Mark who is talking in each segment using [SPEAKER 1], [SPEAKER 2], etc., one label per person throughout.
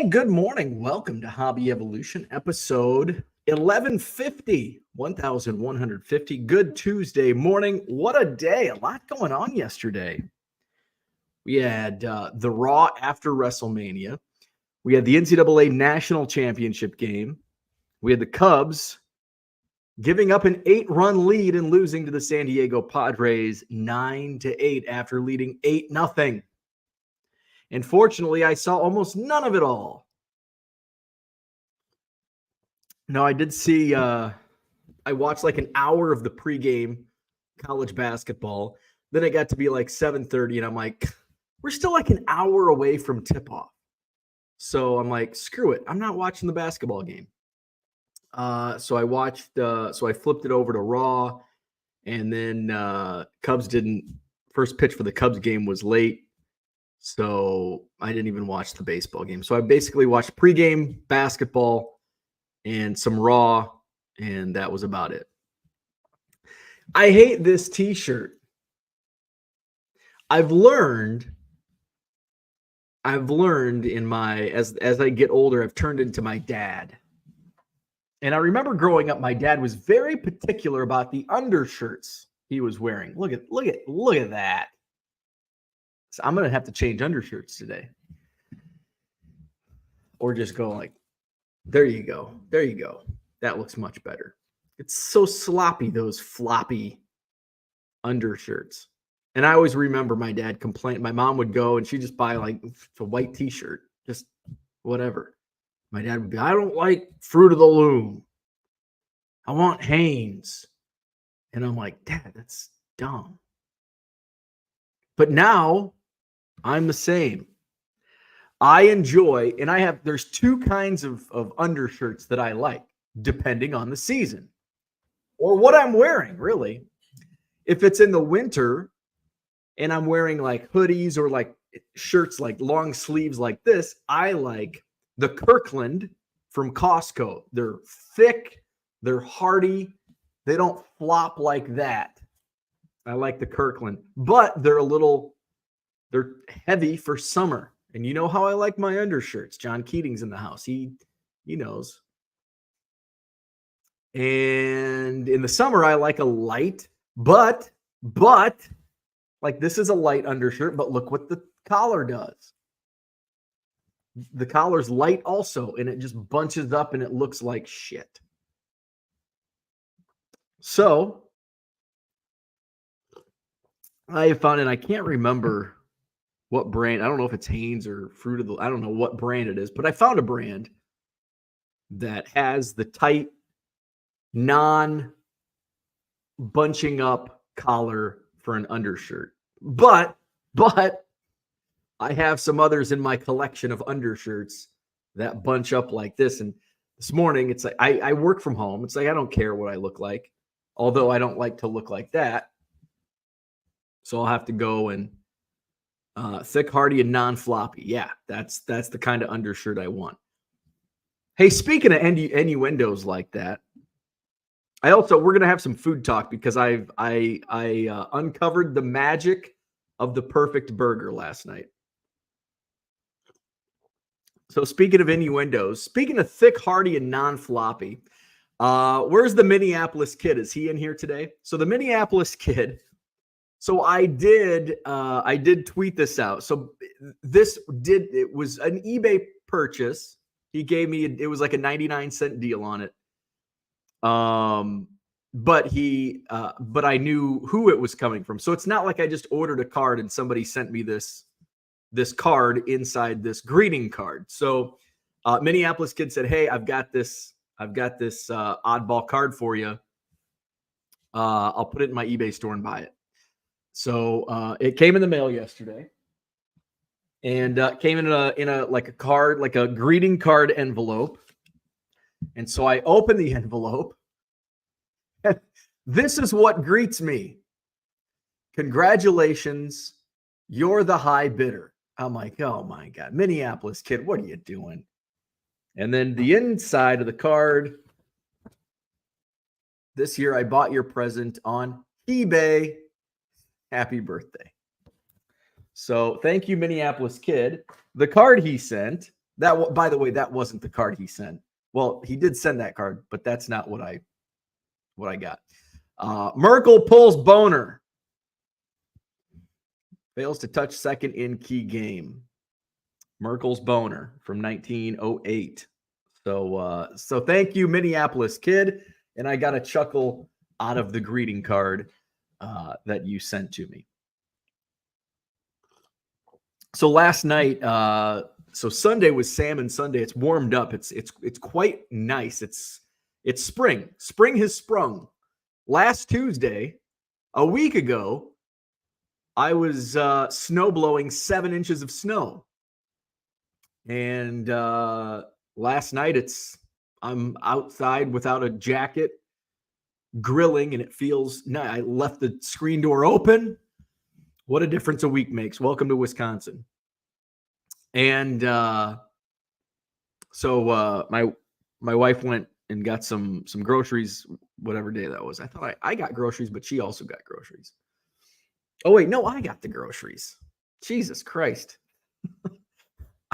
[SPEAKER 1] And good morning. Welcome to Hobby Evolution, episode 1150. Good Tuesday morning. What a day. A lot going on yesterday. We had the Raw after WrestleMania. We had the NCAA National Championship game. We had the Cubs giving up an 8-run lead and losing to the San Diego Padres 9-8 after leading 8-0. And fortunately, I saw almost none of it all. No, I did see, I watched like an hour of the pregame college basketball. Then it got to be like 7:30, and I'm like, we're still like an hour away from tip-off. So I'm like, screw it. I'm not watching the basketball game. So I flipped it over to Raw, and then first pitch for the Cubs game was late. So I didn't even watch the baseball game. So I basically watched pregame basketball and some Raw, and that was about it. I hate this t-shirt. I've learned in my as I get older, I've turned into my dad. And I remember growing up, my dad was very particular about the undershirts he was wearing. Look at that. So I'm gonna have to change undershirts today. Or just go like, there you go. There you go. That looks much better. It's so sloppy, those floppy undershirts. And I always remember my dad complain. My mom would go and she'd just buy like a white t-shirt, just whatever. My dad would be, I don't like Fruit of the Loom. I want Hanes. And I'm like, Dad, that's dumb. But now I'm the same. I enjoy, and there's two kinds of undershirts that I like, depending on the season or what I'm wearing, really. If it's in the winter and I'm wearing like hoodies or like shirts, like long sleeves like this, I like the Kirkland from Costco. They're thick, they're hardy, they don't flop like that. I like the Kirkland, but they're heavy for summer. And you know how I like my undershirts. John Keating's in the house. He knows. And in the summer, I like a light, but like this is a light undershirt, but look what the collar does. The collar's light also, and it just bunches up and it looks like shit. So I have found, and I can't remember what brand. I don't know if it's Hanes or Fruit of the, I don't know what brand it is, but I found a brand that has the tight, non-bunching up collar for an undershirt. But I have some others in my collection of undershirts that bunch up like this. And this morning, it's like I work from home. It's like I don't care what I look like, although I don't like to look like that. So I'll have to go and thick, hardy, and non-floppy. Yeah, that's the kind of undershirt I want. Hey, speaking of innuendos like that, we're gonna have some food talk because I uncovered the magic of the perfect burger last night. So speaking of innuendos, speaking of thick, hardy, and non-floppy, where's the Minneapolis Kid? Is he in here today? So the Minneapolis Kid. So I did tweet this out. So it was an eBay purchase. He gave me, it was like a 99-cent deal on it. But I knew who it was coming from. So it's not like I just ordered a card and somebody sent me this card inside this greeting card. So Minneapolis Kid said, hey, I've got this oddball card for you. I'll put it in my eBay store and buy it. So it came in the mail yesterday, and came in a like a card, like a greeting card envelope. And so I opened the envelope. This is what greets me. Congratulations, you're the high bidder. I'm like, oh my God, Minneapolis Kid, what are you doing? And then the inside of the card. This year I bought your present on eBay. Happy birthday. So thank you, Minneapolis Kid. The card he sent, By the way, that wasn't the card he sent. Well, he did send that card, but that's not what I got. Merkel pulls boner. Fails to touch second in key game. Merkel's boner from 1908. So thank you, Minneapolis kid. And I got a chuckle out of the greeting card that you sent to me. So last night, so Sunday was Salmon Sunday. It's warmed up. It's quite nice. It's spring. Spring has sprung. Last Tuesday, a week ago, I was snow blowing 7 inches of snow. And last night I'm outside without a jacket, grilling, and it feels nice. I left the screen door open. What a difference a week makes. Welcome to Wisconsin. And so my wife went and got some groceries, whatever day that was. I thought I got groceries, but she also got groceries. Oh, wait, no, I got the groceries. Jesus Christ.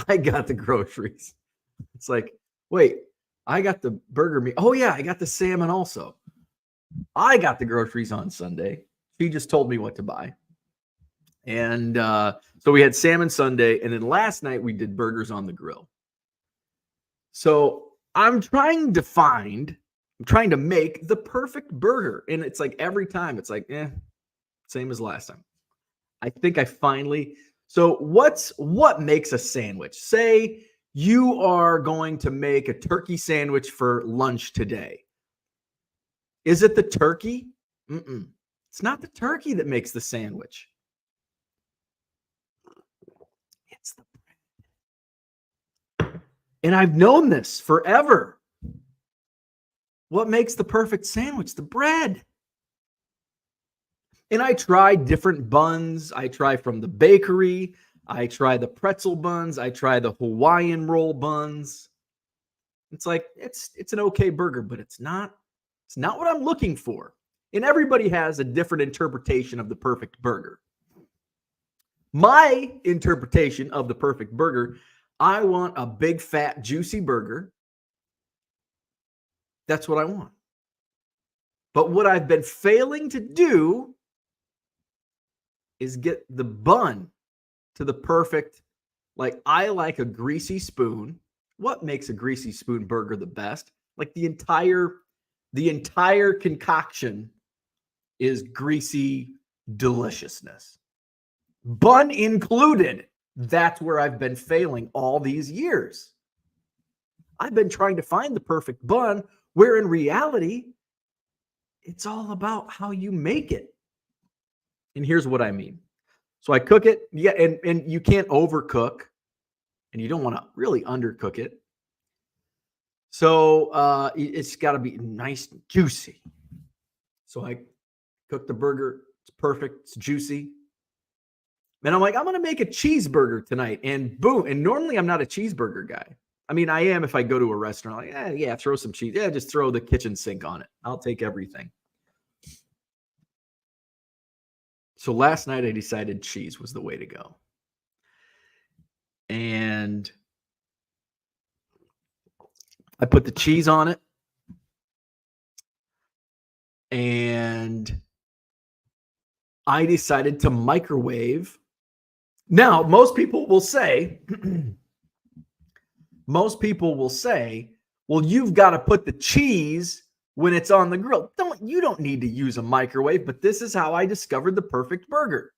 [SPEAKER 1] I got the groceries. It's like, wait, I got the burger meat. Oh, yeah, I got the salmon also. I got the groceries on Sunday. She just told me what to buy. And so we had salmon Sunday. And then last night we did burgers on the grill. So I'm trying to make the perfect burger. And it's like every time it's like, same as last time. I think I finally... So what makes a sandwich? Say you are going to make a turkey sandwich for lunch today. Is it the turkey? It's not the turkey that makes the sandwich. It's the bread. And I've known this forever. What makes the perfect sandwich? The bread. And I try different buns. I try from the bakery. I try the pretzel buns. I try the Hawaiian roll buns. It's like, it's an okay burger, but it's not what I'm looking for. And everybody has a different interpretation of the perfect burger. My interpretation of the perfect burger, I want a big, fat, juicy burger. That's what I want. But what I've been failing to do is get the bun to the perfect, like I like a greasy spoon. What makes a greasy spoon burger the best? Like the entire concoction is greasy deliciousness. Bun included. That's where I've been failing all these years. I've been trying to find the perfect bun, where in reality, it's all about how you make it. And here's what I mean. So I cook it, and you can't overcook, and you don't want to really undercook it. So it's got to be nice and juicy. So I cook the burger. It's perfect. It's juicy. And I'm like, I'm going to make a cheeseburger tonight. And boom. And normally I'm not a cheeseburger guy. I mean, I am if I go to a restaurant. Like, throw some cheese. Yeah, just throw the kitchen sink on it. I'll take everything. So last night I decided cheese was the way to go. And I put the cheese on it. And I decided to microwave. Now, most people will say, well, you've got to put the cheese when it's on the grill. You don't need to use a microwave, but this is how I discovered the perfect burger.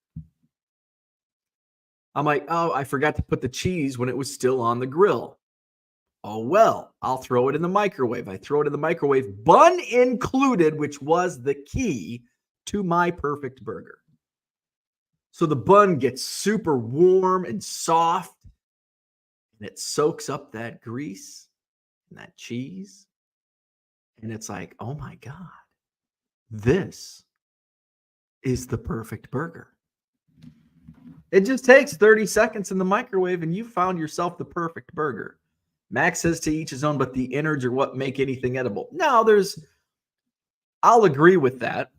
[SPEAKER 1] I'm like, oh, I forgot to put the cheese when it was still on the grill. Oh, well, I'll throw it in the microwave. I throw it in the microwave, bun included, which was the key to my perfect burger. So the bun gets super warm and soft, and it soaks up that grease and that cheese. And it's like, oh my God, this is the perfect burger. It just takes 30 seconds in the microwave and you found yourself the perfect burger. Max says to each his own, but the innards are what make anything edible. Now I'll agree with that.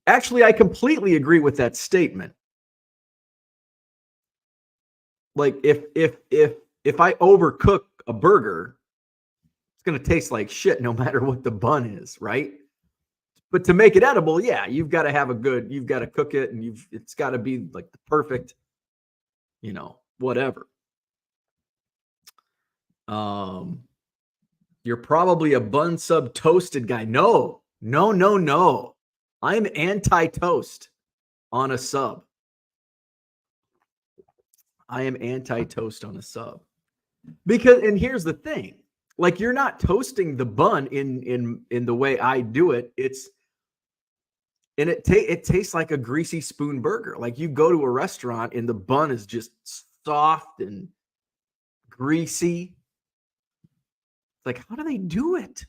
[SPEAKER 1] Actually, I completely agree with that statement. Like if if I overcook a burger, it's going to taste like shit no matter what the bun is, right? But to make it edible, yeah, you've got to cook it, and it's got to be like the perfect, whatever. You're probably a bun sub toasted guy. No. I'm anti-toast on a sub. I am anti-toast on a sub. And here's the thing. Like, you're not toasting the bun in the way I do it. It tastes like a greasy spoon burger. Like, you go to a restaurant and the bun is just soft and greasy. Like, how do they do it?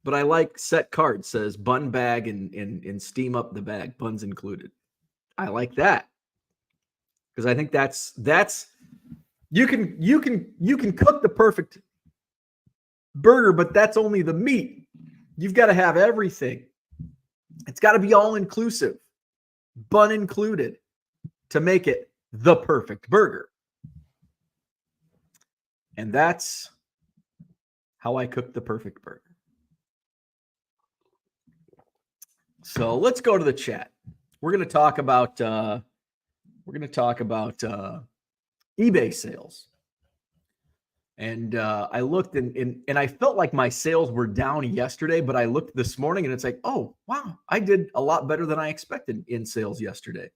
[SPEAKER 1] But I like Set Card says bun bag and steam up the bag, buns included. I like that because I think that's you can cook the perfect burger, but that's only the meat. You've got to have everything. It's got to be all inclusive, bun included, to make it the perfect burger. And that's how I cook the perfect burger. So let's go to the chat. We're going to talk about eBay sales. And I looked and I felt like my sales were down yesterday, but I looked this morning and it's like, oh, wow, I did a lot better than I expected in sales yesterday.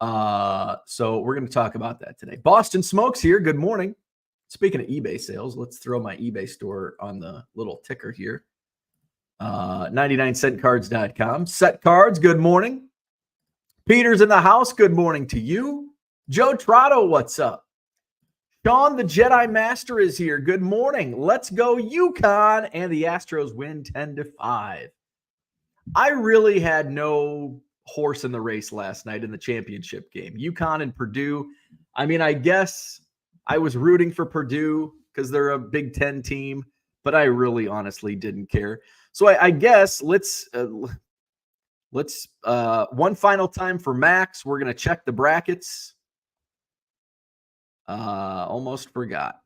[SPEAKER 1] So we're going to talk about that today. Boston Smokes here. Good morning. Speaking of eBay sales, let's throw my eBay store on the little ticker here. 99centcards.com. Set Cards, good morning. Peter's in the house. Good morning to you. Joe Trotto, what's up? Sean, the Jedi Master, is here. Good morning. Let's go UConn, and the Astros win 10-5. I really had no horse in the race last night in the championship game. UConn and Purdue. I mean, I guess I was rooting for Purdue because they're a Big Ten team, but I really honestly didn't care. So I guess let's one final time for Max. We're going to check the brackets. Almost forgot.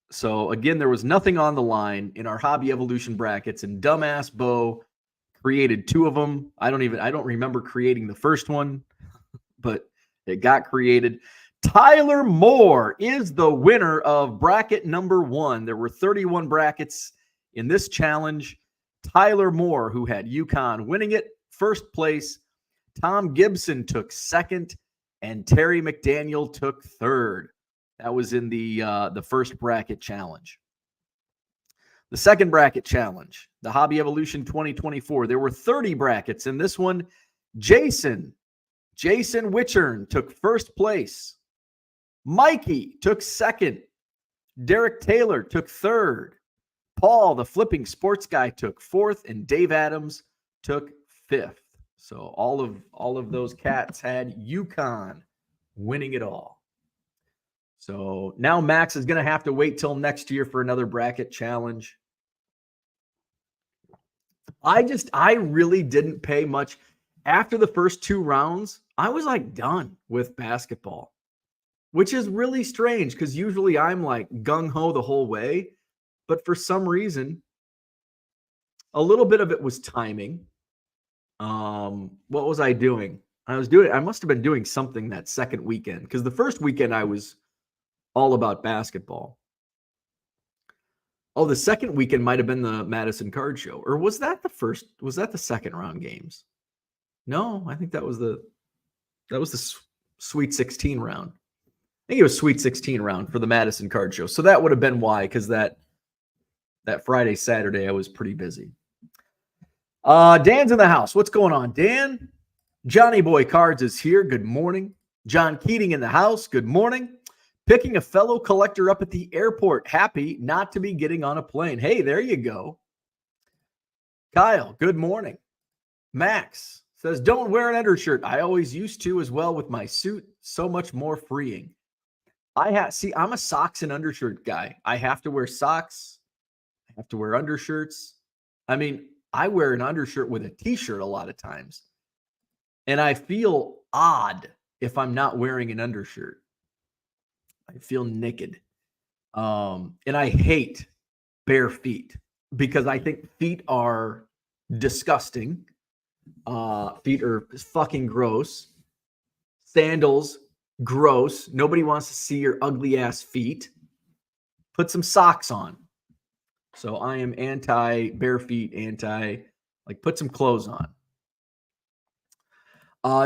[SPEAKER 1] So again, there was nothing on the line in our Hobby Evolution brackets, and dumbass Bo created two of them. I don't remember creating the first one, but it got created. Tyler Moore is the winner of bracket number 1. There were 31 brackets in this challenge. Tyler Moore, who had UConn winning it, first place. Tom Gibson took second, and Terry McDaniel took third. That was in the first bracket challenge. The second bracket challenge, the Hobby Evolution 2024. There were 30 brackets in this one. Jason Wichern took first place. Mikey took second. Derek Taylor took third. Paul, the flipping sports guy, took fourth, and Dave Adams took fifth. So all of those cats had UConn winning it all. So now Max is going to have to wait till next year for another bracket challenge. I really didn't pay much. After the first 2 rounds, I was like done with basketball, which is really strange because usually I'm like gung-ho the whole way. But for some reason, a little bit of it was timing. What was I doing? I must have been doing something that second weekend, because the first weekend I was all about basketball. Oh, the second weekend might have been the Madison Card Show. Or was that the second round games? No, I think that was the Sweet 16 round. I think it was Sweet 16 round for the Madison Card Show. So that would have been why, because that Friday, Saturday, I was pretty busy. Dan's in the house. What's going on, Dan? Johnny Boy Cards is here. Good morning. John Keating in the house. Good morning. Picking a fellow collector up at the airport. Happy not to be getting on a plane. Hey, there you go. Kyle, good morning. Max says, don't wear an undershirt. I always used to as well with my suit. So much more freeing. I'm a socks and undershirt guy. I have to wear socks. I have to wear undershirts. I mean, I wear an undershirt with a t-shirt a lot of times. And I feel odd if I'm not wearing an undershirt. I feel naked. And I hate bare feet because I think feet are disgusting. Feet are fucking gross. Sandals, gross. Nobody wants to see your ugly ass feet. Put some socks on. So I am anti bare feet, put some clothes on.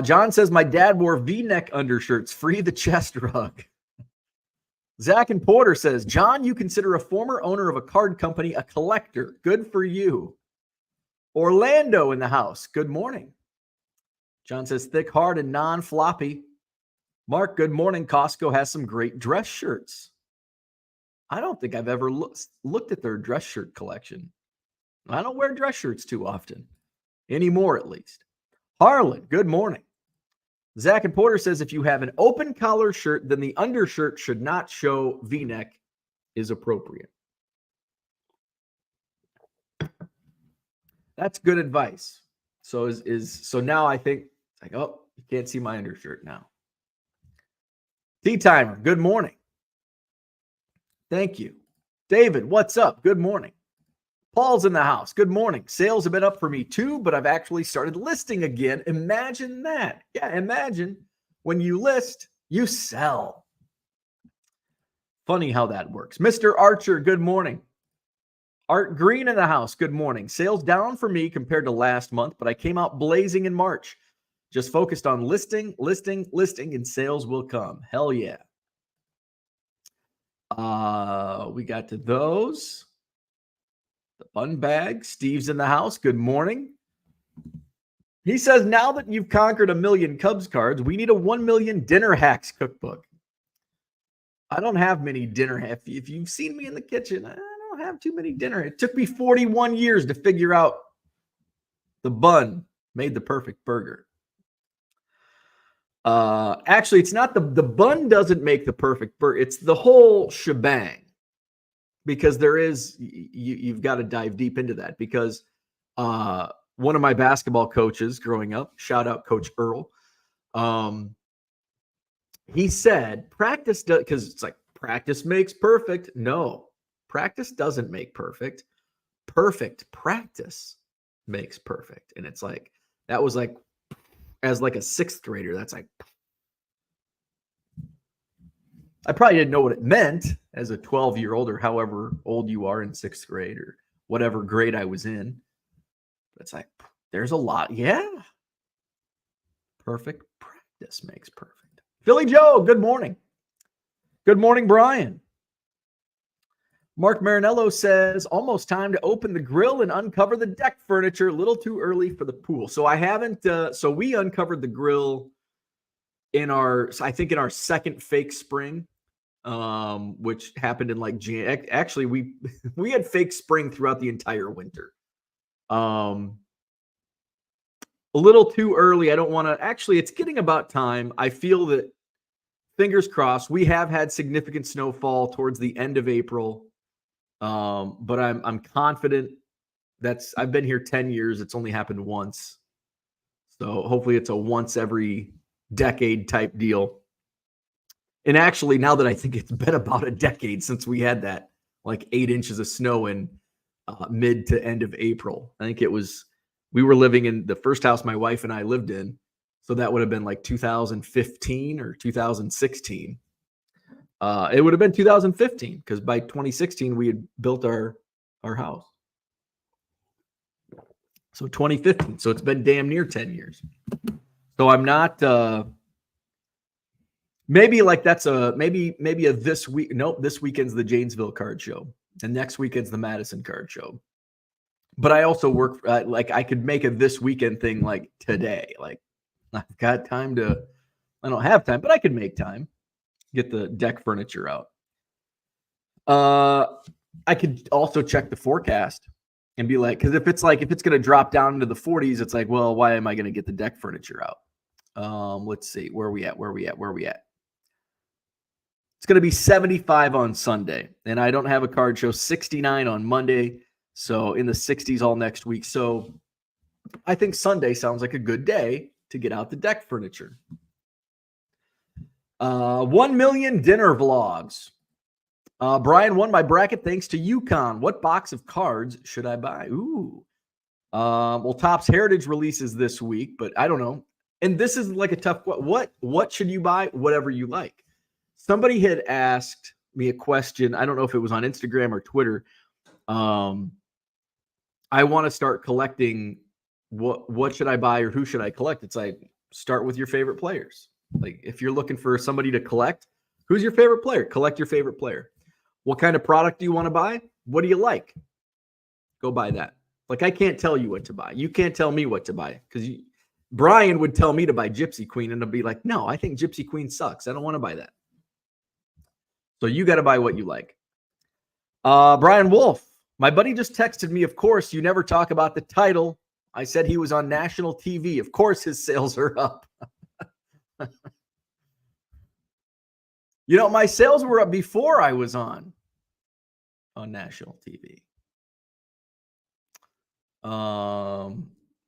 [SPEAKER 1] John says, my dad wore V-neck undershirts. Free the chest rug. Zach and Porter says, John, you consider a former owner of a card company a collector. Good for you. Orlando in the house. Good morning. John says, thick, hard, and non-floppy. Mark, good morning. Costco has some great dress shirts. I don't think I've ever looked at their dress shirt collection. I don't wear dress shirts too often. Anymore, at least. Harlan, good morning. Zach and Porter says, if you have an open collar shirt, then the undershirt should not show V-neck is appropriate. That's good advice. So so now I think it's like, oh, you can't see my undershirt now. Tea Timer, good morning. Thank you. David, what's up? Good morning. Paul's in the house. Good morning. Sales have been up for me too, but I've actually started listing again. Imagine that. Yeah, imagine when you list, you sell. Funny how that works. Mr. Archer, good morning. Art Green in the house. Good morning. Sales down for me compared to last month, but I came out blazing in March. Just focused on listing, and sales will come. Hell yeah. We got to those. The fun bag. Steve's in the house. Good morning. He says, now that you've conquered 1 million Cubs cards, we need a 1 million dinner hacks cookbook. I don't have many dinner hacks. If you've seen me in the kitchen, I don't have too many dinner. It took me 41 years to figure out the bun made the perfect burger. Actually, it's not the bun doesn't make the perfect burger. It's the whole shebang. Because there is, you've got to dive deep into that. Because one of my basketball coaches growing up, shout out Coach Earl, he said, practice does, because it's like practice makes perfect. No, practice doesn't make perfect. Perfect practice makes perfect. And it's like, that was like, as like a 6th grader, that's like, I probably didn't know what it meant as a 12-year-old or however old you are in 6th grade or whatever grade I was in. It's like, there's a lot. Yeah. Perfect practice makes perfect. Philly Joe, good morning. Good morning, Brian. Mark Marinello says, almost time to open the grill and uncover the deck furniture. A little too early for the pool. So I haven't, so we uncovered the grill in our 2nd fake spring, which happened in like January. Actually, we had fake spring throughout the entire winter. A little too early. I don't want to, actually, it's getting about time. I feel that, fingers crossed, we have had significant snowfall towards the end of April. But I'm confident I've been here 10 years. It's only happened once. So hopefully it's a once every decade type deal. And actually, now that I think it's been about a decade since we had that like 8 inches of snow in mid to end of April. I think we were living in the first house my wife and I lived in. So that would have been like 2015 or 2016. It would have been 2015 because by 2016 we had built our house. So 2015. So it's been damn near 10 years. So I'm not maybe like that's maybe a this week. Nope, this weekend's the Janesville card show. And next weekend's the Madison card show. But I also work like I could make a this weekend thing like today. Like I've got time I don't have time, but I could make time. Get the deck furniture out. I could also check the forecast and be like, because if it's going to drop down into the 40s, it's like, well, why am I going to get the deck furniture out? Let's see, where are we at? It's going to be 75 on Sunday, and I don't have a card show. 69 on Monday, so in the 60s all next week. So I think Sunday sounds like a good day to get out the deck furniture. 1 million dinner vlogs. Brian won my bracket thanks to UConn. What box of cards should I buy? Ooh. Well, Topps Heritage releases this week, but I don't know. And this is like a tough what should you buy? Whatever you like. Somebody had asked me a question. I don't know if it was on Instagram or Twitter. I want to start collecting. What should I buy or who should I collect? It's like, start with your favorite players. Like, if you're looking for somebody to collect, who's your favorite player? Collect your favorite player. What kind of product do you want to buy? What do you like? Go buy that. Like, I can't tell you what to buy. You can't tell me what to buy, because Brian would tell me to buy Gypsy Queen, and I'd be like, no, I think Gypsy Queen sucks. I don't want to buy that. So you got to buy what you like. Brian Wolf, my buddy just texted me, of course, you never talk about the title. I said he was on national TV. Of course, his sales are up. You know, my sales were up before I was on national TV.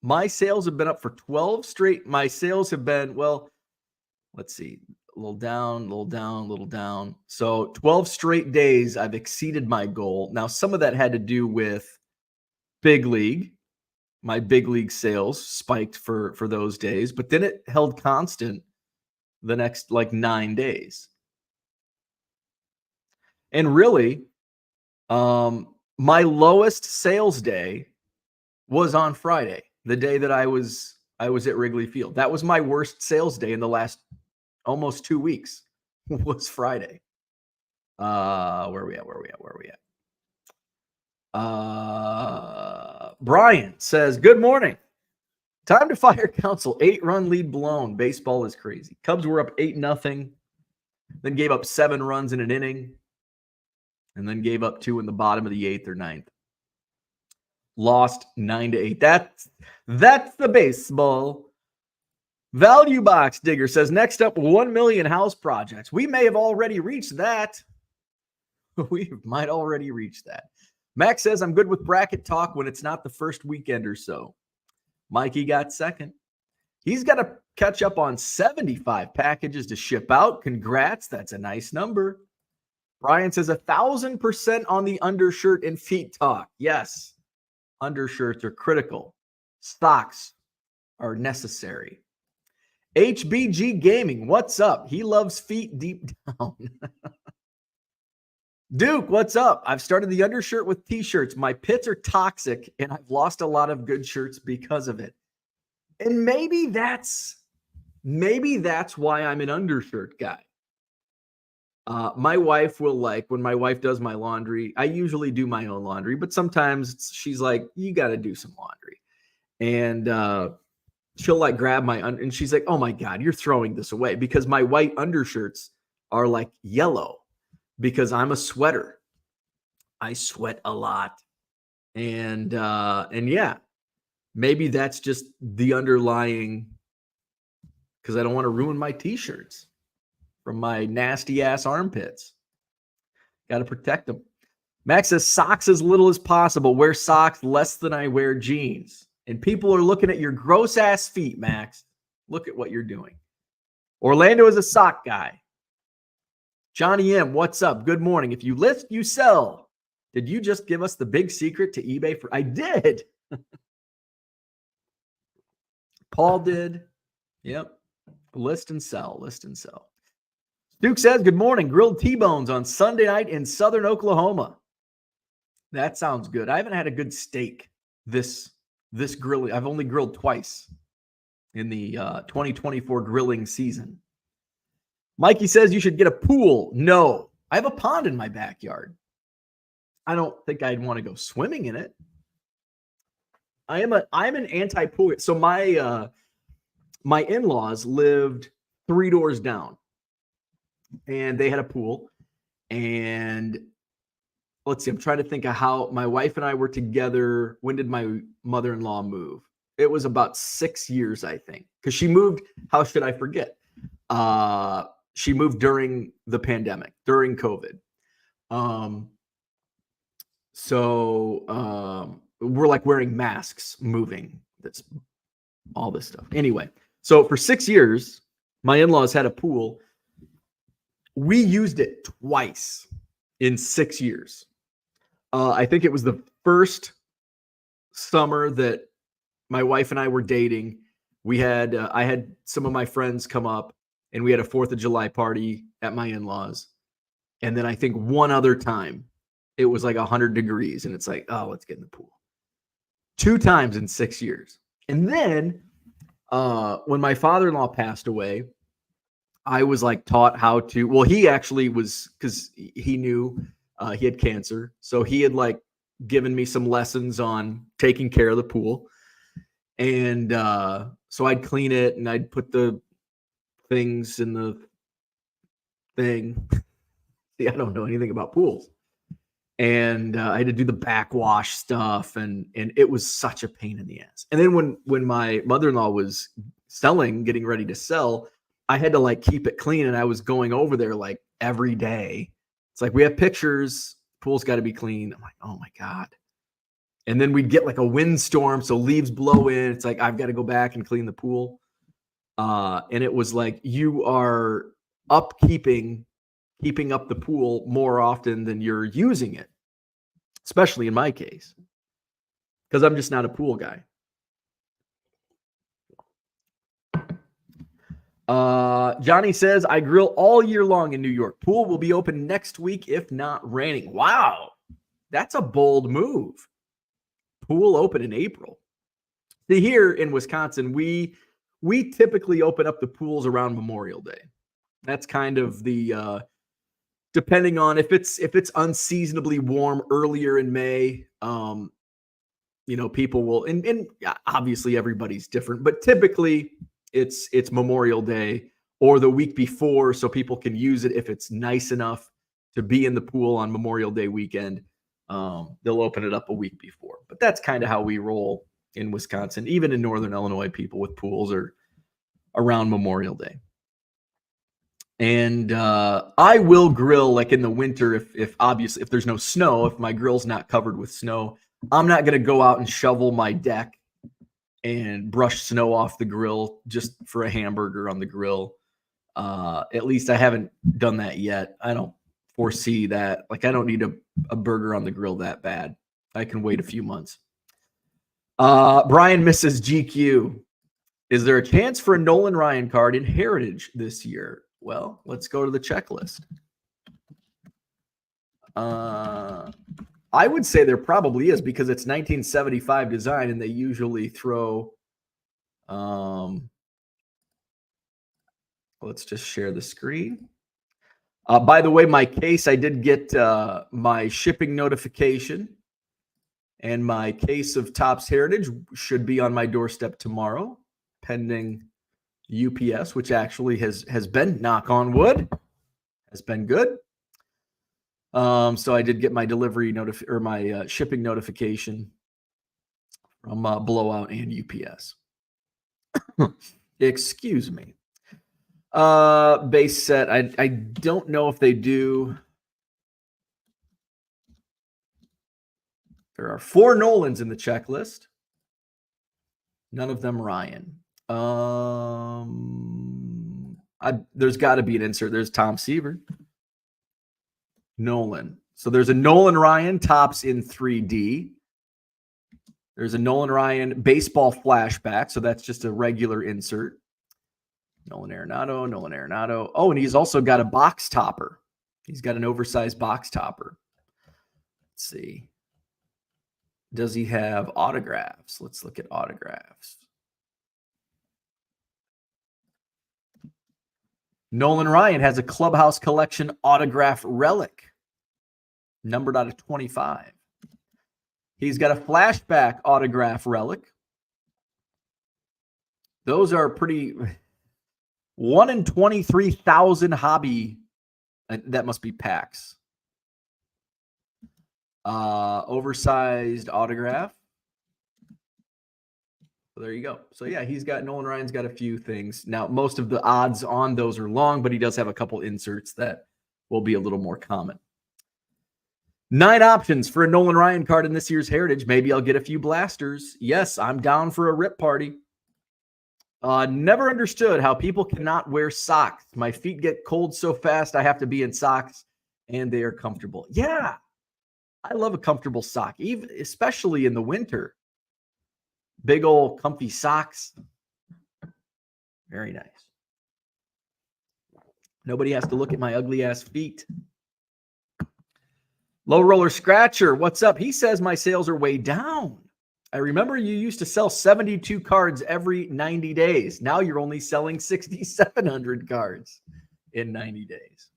[SPEAKER 1] My sales have been up for 12 straight. My sales have been, well, let's see, a little down, a little down, a little down. So 12 straight days I've exceeded my goal. Now, some of that had to do with Big League. My Big League sales spiked for those days, but then it held constant the next like 9 days. And really, my lowest sales day was on Friday, the day that I was at Wrigley Field. That was my worst sales day in the last almost 2 weeks. Was Friday. Where are we at? Brian says, good morning. Time to fire Council. 8-run lead blown. Baseball is crazy. Cubs were up 8-0, then gave up 7 runs in an inning, and then gave up 2 in the bottom of the 8th or 9th. Lost 9-8. That's the baseball. Value Box Digger says, next up, 1 million house projects. We may have already reached that. We might already reach that. Max says, I'm good with bracket talk when it's not the first weekend or so. Mikey got second. He's got to catch up on 75 packages to ship out. Congrats. That's a nice number. Brian says 1,000% on the undershirt and feet talk. Yes, undershirts are critical. Socks are necessary. HBG Gaming, what's up? He loves feet deep down. Duke, what's up? I've started the undershirt with t-shirts. My pits are toxic, and I've lost a lot of good shirts because of it. And maybe that's why I'm an undershirt guy. My wife will, like, when my wife does my laundry, I usually do my own laundry, but sometimes she's like, you got to do some laundry. And she'll like grab my, and she's like, oh my God, you're throwing this away, because my white undershirts are like yellow because I'm a sweater. I sweat a lot. And yeah, maybe that's just the underlying, because I don't want to ruin my t-shirts from my nasty ass armpits. Got to protect them. Max says socks as little as possible. Wear socks less than I wear jeans. And people are looking at your gross ass feet, Max. Look at what you're doing. Orlando is a sock guy. Johnny M, what's up? Good morning. If you list, you sell. Did you just give us the big secret to eBay? I did. Paul did. Yep. List and sell. List and sell. Duke says, good morning. Grilled T-bones on Sunday night in Southern Oklahoma. That sounds good. I haven't had a good steak this grilling. I've only grilled twice in the 2024 grilling season. Mikey says you should get a pool. No, I have a pond in my backyard. I don't think I'd want to go swimming in it. I'm an anti-pool. So my in-laws lived 3 doors down, and they had a pool. And let's see, I'm trying to think of how my wife and I were together. When did my mother-in-law move? It was about 6 years, I think, because she moved. How should I forget? She moved during the pandemic, during COVID. So we're like wearing masks, moving. That's all this stuff. Anyway, so for 6 years, my in-laws had a pool. We used it twice in 6 years. I think it was the first summer that my wife and I were dating. We had I had some of my friends come up, and we had a 4th of July party at my in-laws. And then I think one other time it was like 100 degrees, and it's like, oh, let's get in the pool. 2 times in 6 years. And then when my father-in-law passed away, I was like taught how to. Well, he actually was, because he knew he had cancer, so he had like given me some lessons on taking care of the pool. And so I'd clean it, and I'd put the things in the thing. See, I don't know anything about pools. And I had to do the backwash stuff, and it was such a pain in the ass. And then when my mother-in-law was getting ready to sell, I had to like keep it clean, and I was going over there like every day. It's like, we have pictures, pool's got to be clean. I'm like, oh my God. And then we'd get like a windstorm, so leaves blow in. It's like, I've got to go back and clean the pool. And it was like, you are keeping up the pool more often than you're using it, especially in my case, because I'm just not a pool guy. Johnny says, I grill all year long in New York. Pool will be open next week if not raining. Wow, that's a bold move. Pool open in April. See, here in Wisconsin, we typically open up the pools around Memorial Day. That's kind of the depending on if it's unseasonably warm earlier in May, people will, and obviously everybody's different, but typically it's Memorial Day or the week before, so people can use it if it's nice enough to be in the pool on Memorial Day weekend. They'll open it up a week before, but that's kind of how we roll in Wisconsin. Even in Northern Illinois, people with pools are around Memorial Day. And I will grill like in the winter if obviously if there's no snow, if my grill's not covered with snow, I'm not going to go out and shovel my deck and brush snow off the grill just for a hamburger on the grill. At least I haven't done that yet. I don't foresee that. Like, I don't need a burger on the grill that bad. I can wait a few months. Brian misses GQ. Is there a chance for a Nolan Ryan card in Heritage this year? Well, let's go to the checklist. I would say there probably is, because it's 1975 design, and they usually throw. Let's just share the screen. By the way, my case, I did get my shipping notification, and my case of Topps Heritage should be on my doorstep tomorrow, pending UPS, which actually has been, knock on wood, has been good. So I did get my delivery my shipping notification from Blowout and UPS. Excuse me. Base set. I don't know if they do. There are 4 Nolans in the checklist. None of them Ryan. There's got to be an insert. There's Tom Seaver. Nolan. So there's a Nolan Ryan Topps in 3D. There's a Nolan Ryan baseball flashback. So that's just a regular insert. Nolan Arenado. Oh, and he's also got a box topper. He's got an oversized box topper. Let's see. Does he have autographs? Let's look at autographs. Nolan Ryan has a Clubhouse Collection autograph relic, numbered out of 25. He's got a flashback autograph relic. Those are pretty. 1 in 23,000 hobby. That must be packs. Oversized autograph. So there you go. So yeah, Nolan Ryan's got a few things. Now, most of the odds on those are long, but he does have a couple inserts that will be a little more common. 9 options for a Nolan Ryan card in this year's Heritage. Maybe I'll get a few blasters. Yes, I'm down for a rip party. Never understood how people cannot wear socks. My feet get cold so fast I have to be in socks and they are comfortable. Yeah, I love a comfortable sock, even especially in the winter. Big old comfy socks. Very nice. Nobody has to look at my ugly ass feet. Low Roller Scratcher, what's up? He says my sales are way down. I remember you used to sell 72 cards every 90 days. Now you're only selling 6,700 cards in 90 days.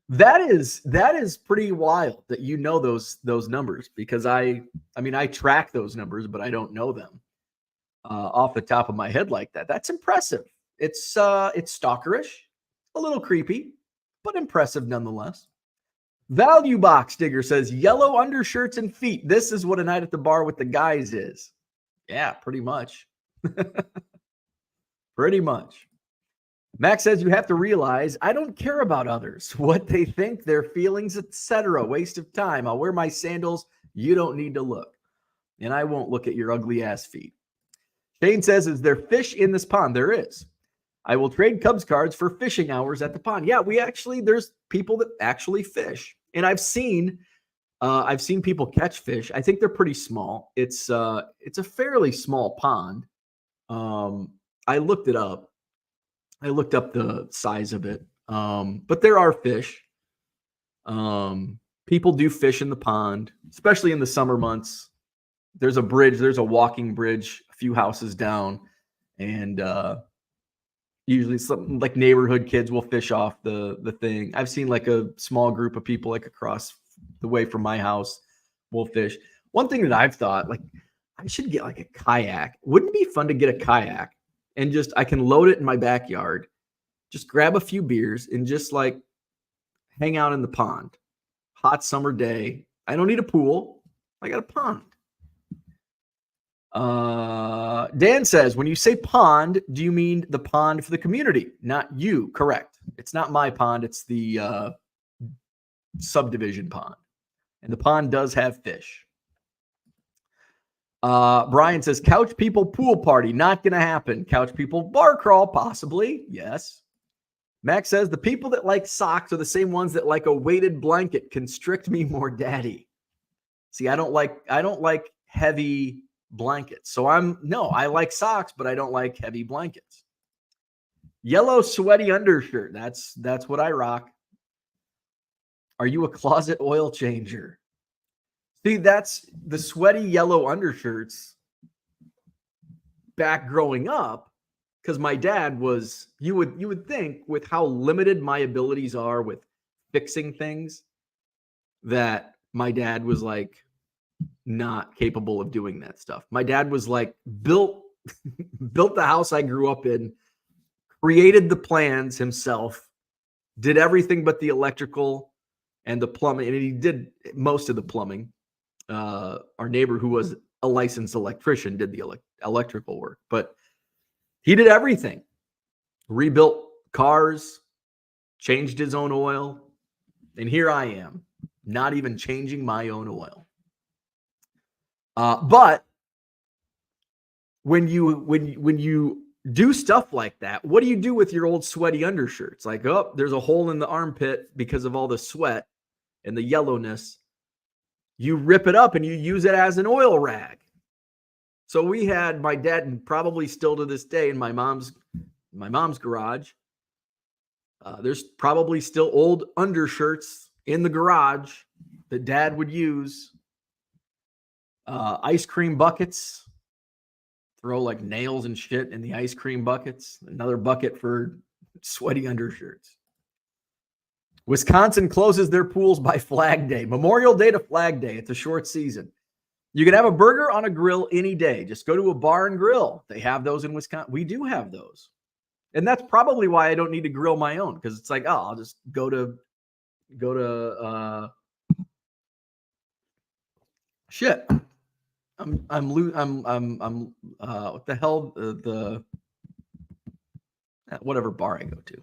[SPEAKER 1] That is pretty wild that you know those numbers, because I track those numbers, but I don't know them off the top of my head like that. That's impressive. It's stalkerish, a little creepy, but impressive nonetheless. Value Box Digger says yellow undershirts and feet. This is what a night at the bar with the guys is. Yeah, pretty much. Pretty much. Max says you have to realize I don't care about others, what they think, their feelings, etc. Waste of time. I'll wear my sandals. You don't need to look. And I won't look at your ugly ass feet. Shane says, is there fish in this pond? There is. I will trade Cubs cards for fishing hours at the pond. Yeah, there's people that actually fish. And I've seen people catch fish. I think they're pretty small. It's a fairly small pond. I looked it up. I looked up the size of it. But there are fish. People do fish in the pond, especially in the summer months. There's a bridge, there's a walking bridge a few houses down, and usually something like neighborhood kids will fish off the thing. I've seen like a small group of people like across the way from my house will fish. One thing that I've thought, like, I should get like a kayak. Wouldn't it be fun to get a kayak and just, I can load it in my backyard, just grab a few beers and just like hang out in the pond. Hot summer day. I don't need a pool. I got a pond. Dan says, when you say pond, do you mean the pond for the community? Not you. Correct. It's not my pond. It's the subdivision pond. And the pond does have fish. Brian says, couch people pool party. Not going to happen. Couch people bar crawl. Possibly. Yes. Max says, the people that like socks are the same ones that like a weighted blanket. Constrict me more, daddy. See, I don't like heavy blankets. So I like socks, but I don't like heavy blankets. Yellow sweaty undershirt. That's what I rock. Are you a closet oil changer? See, that's the sweaty yellow undershirts back growing up, because my dad was, you would think with how limited my abilities are with fixing things, that my dad was like not capable of doing that stuff. My dad was like built the house I grew up in, created the plans himself, did everything but the electrical and the plumbing, and he did most of the plumbing. Our neighbor, who was a licensed electrician, did the electrical work, but he did everything. Rebuilt cars, changed his own oil, and here I am, not even changing my own oil. But when you do stuff like that, what do you do with your old sweaty undershirts? Like, oh, there's a hole in the armpit because of all the sweat and the yellowness. You rip it up and you use it as an oil rag. So we had my dad, and probably still to this day in my mom's garage, there's probably still old undershirts in the garage that dad would use. Ice cream buckets, throw like nails and shit in the ice cream buckets. Another bucket for sweaty undershirts. Wisconsin closes their pools by Flag Day. Memorial Day to Flag Day. It's a short season. You can have a burger on a grill any day. Just go to a bar and grill. They have those in Wisconsin. We do have those. And that's probably why I don't need to grill my own, because it's like, oh, I'll just go to shit. What the hell, whatever bar I go to.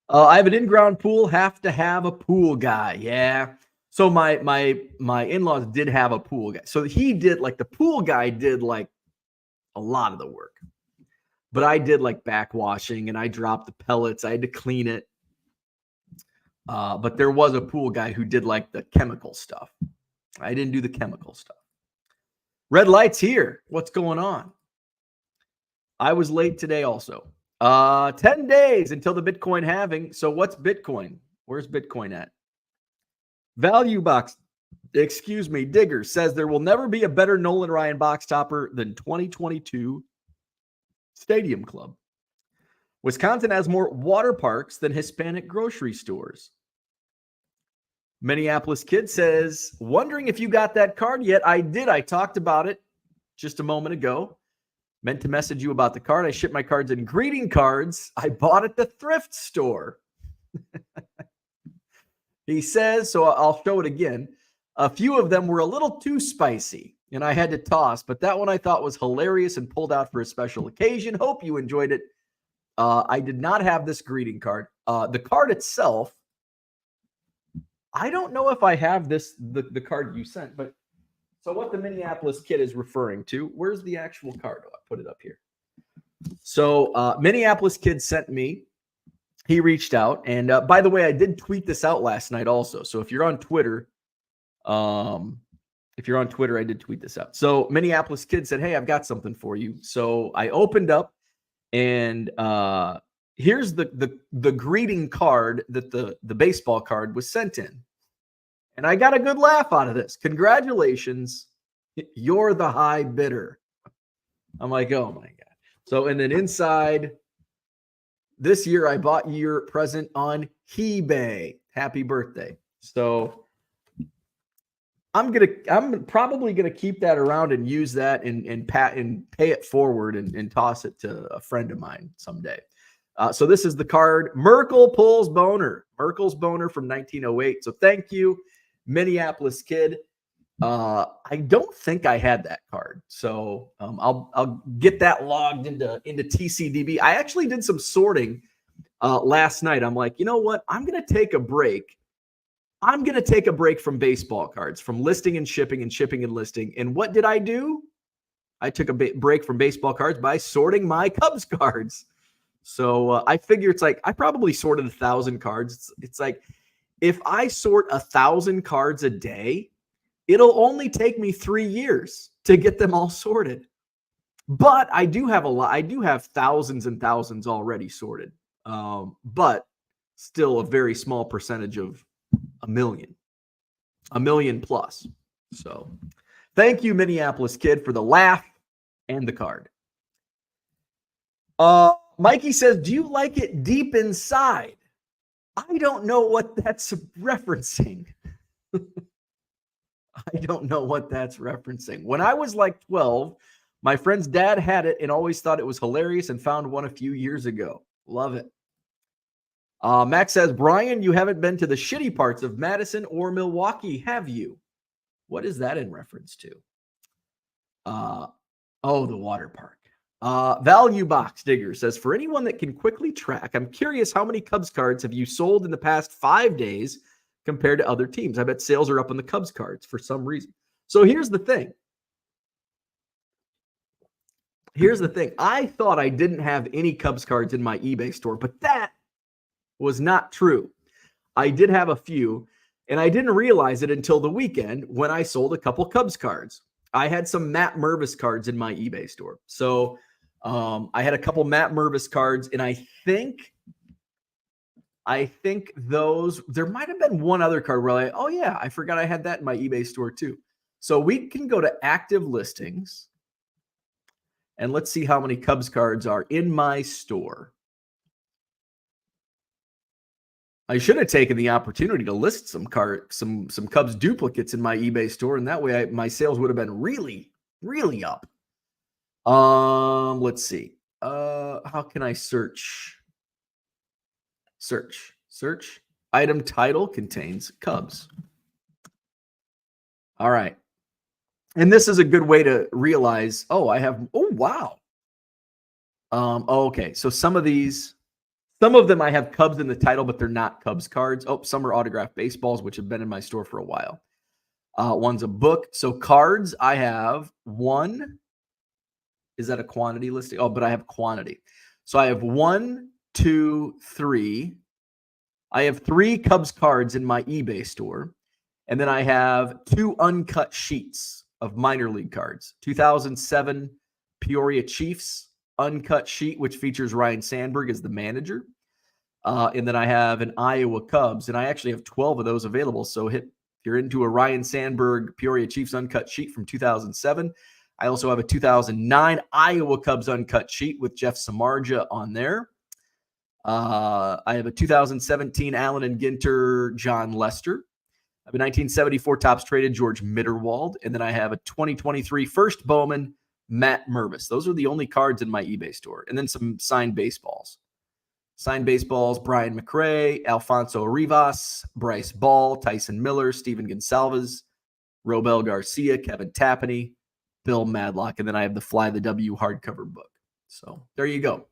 [SPEAKER 1] I have an in-ground pool. Have to have a pool guy. Yeah. So my in-laws did have a pool guy. So he did, like, the pool guy did like a lot of the work. But I did like backwashing and I dropped the pellets. I had to clean it. But there was a pool guy who did like the chemical stuff. I didn't do the chemical stuff. Red lights here. What's going on? I was late today also. 10 days until the Bitcoin halving. So what's Bitcoin? Where's Bitcoin at? Value box. Excuse me. Digger says there will never be a better Nolan Ryan box topper than 2022 Stadium Club. Wisconsin has more water parks than Hispanic grocery stores. Minneapolis Kid says, wondering if you got that card yet. I did. I talked about it just a moment ago. Meant to message you about the card. I shipped my cards in greeting cards I bought at the thrift store. He says, so I'll show it again. A few of them were a little too spicy, and I had to toss, but that one I thought was hilarious and pulled out for a special occasion. Hope you enjoyed it. I did not have this greeting card. The card itself, I don't know if I have the card you sent, but so what the Minneapolis Kid is referring to, where's the actual card? Oh, I put it up here. So Minneapolis Kid sent me, he reached out, and by the way, I did tweet this out last night also. So if you're on Twitter, I did tweet this out. So Minneapolis Kid said, hey, I've got something for you. So I opened up, and here's the greeting card that the baseball card was sent in. And I got a good laugh out of this. Congratulations. You're the high bidder. I'm like, oh my God. So, and then inside, this year I bought your present on eBay. Happy birthday. So I'm probably gonna keep that around and use that and pay it forward and toss it to a friend of mine someday. So this is the card, Merkle Pulls Boner. Merkle's Boner from 1908. So thank you, Minneapolis Kid. I don't think I had that card, so I'll get that logged into TCDB. I actually did some sorting last night. I'm like, you know what? I'm gonna take a break. I'm gonna take a break from baseball cards, from listing and shipping and listing. And what did I do? I took a break from baseball cards by sorting my Cubs cards. So I figure it's like I probably sorted 1,000 cards. It's like if I sort 1,000 cards a day, it'll only take me 3 years to get them all sorted. But I do have a lot. I do have thousands and thousands already sorted. But still a very small percentage of a million plus. So thank you, Minneapolis Kid, for the laugh and the card. Mikey says, do you like it deep inside? I don't know what that's referencing. I don't know what that's referencing. When I was like 12, my friend's dad had it and always thought it was hilarious and found one a few years ago. Love it. Max says, Brian, you haven't been to the shitty parts of Madison or Milwaukee, have you? What is that in reference to? The water park. Value Box Digger says, for anyone that can quickly track, I'm curious how many Cubs cards have you sold in the past 5 days compared to other teams? I bet sales are up on the Cubs cards for some reason. So here's the thing. I thought I didn't have any Cubs cards in my eBay store, but that was not true. I did have a few, and I didn't realize it until the weekend when I sold a couple Cubs cards. I had some Matt Mervis cards in my eBay store. So I had a couple Matt Mervis cards, and I think those, there might have been one other card where I forgot I had that in my eBay store too. So we can go to active listings and let's see how many Cubs cards are in my store. I should have taken the opportunity to list some Cubs duplicates in my eBay store, and that way my sales would have been really, really up. Let's see. How can I search? Search. Item title contains Cubs. All right. And this is a good way to realize, wow. Okay. So some of them I have Cubs in the title, but they're not Cubs cards. Some are autographed baseballs, which have been in my store for a while. One's a book. So cards, I have 1, Is that a quantity listing? Oh, but I have quantity. So I have 1, 2, 3. I have 3 Cubs cards in my eBay store. And then I have 2 uncut sheets of minor league cards. 2007 Peoria Chiefs uncut sheet, which features Ryan Sandberg as the manager. And then I have an Iowa Cubs, and I actually have 12 of those available. So if you're into a Ryan Sandberg Peoria Chiefs uncut sheet from 2007. I also have a 2009 Iowa Cubs uncut sheet with Jeff Samardzija on there. I have a 2017 Allen and Ginter John Lester. I have a 1974 Topps Traded George Mitterwald. And then I have a 2023 First Bowman Matt Mervis. Those are the only cards in my eBay store. And then some signed baseballs. Signed baseballs, Brian McRae, Alfonso Rivas, Bryce Ball, Tyson Miller, Steven Gonsalves, Robel Garcia, Kevin Tapani, Bill Madlock, and then I have the Fly the W hardcover book. So there you go.